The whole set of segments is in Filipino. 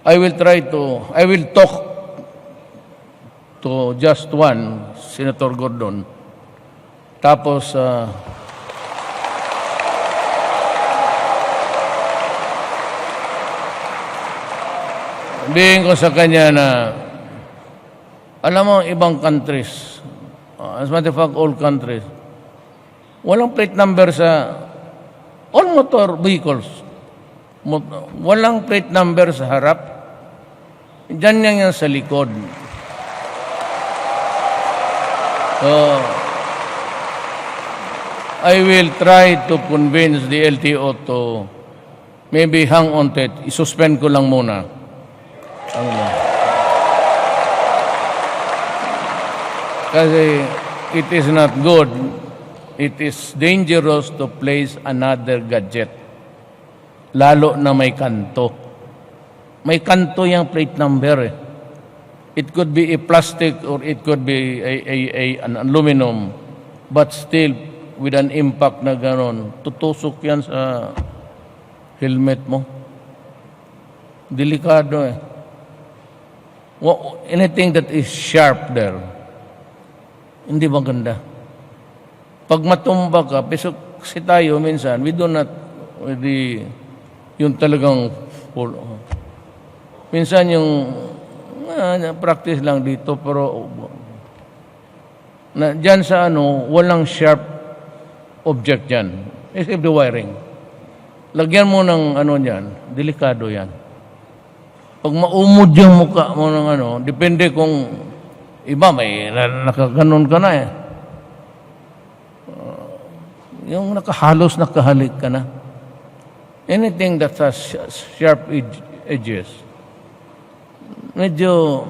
I will talk to just one, Senator Gordon. Tapos, sabihin ko sa kanya na, alam mo, ibang countries, as a matter of fact, all countries, walang plate number sa all motor vehicles. Walang plate number sa harap. Diyan yan sa likod. So, I will try to convince the LTO to maybe hang on to it. I-suspend ko lang muna. Kasi it is not good. It is dangerous to place another gadget. Lalo na may kanto. May kanto yung plate number eh. It could be a plastic or it could be an aluminum. But still, with an impact na ganon, tutusok yan sa helmet mo. Delikado eh. Well, anything that is sharp there, hindi maganda. Pag matumba ka, kasi tayo minsan, we do not, yung talagang, minsan yung, practice lang dito, pero, dyan sa walang sharp object dyan. Except the wiring. Lagyan mo ng dyan, delikado yan. Pag maumod yung mukha mo ng depende kung iba, may nakaganon ka na eh. Yung nakahalik ka na. Anything that has sharp edges, medyo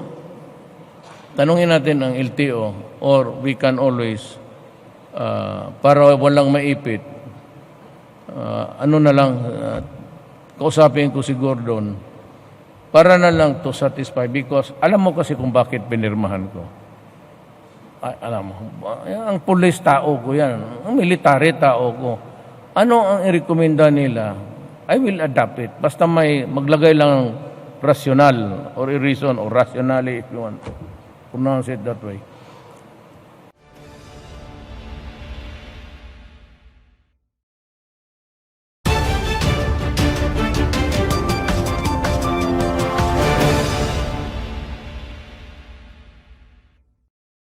tanungin natin ang LTO or we can always, para walang maipit, na lang, kausapin ko si Gordon, para na lang to satisfy because alam mo kasi kung bakit pinirmahan ko. Alam mo, ang pulis tao ko yan, ang military tao ko. Ano ang i-recommenda nila? I will adapt it. Basta may maglagay lang ng rational or a reason or rationally if you want to pronounce it that way.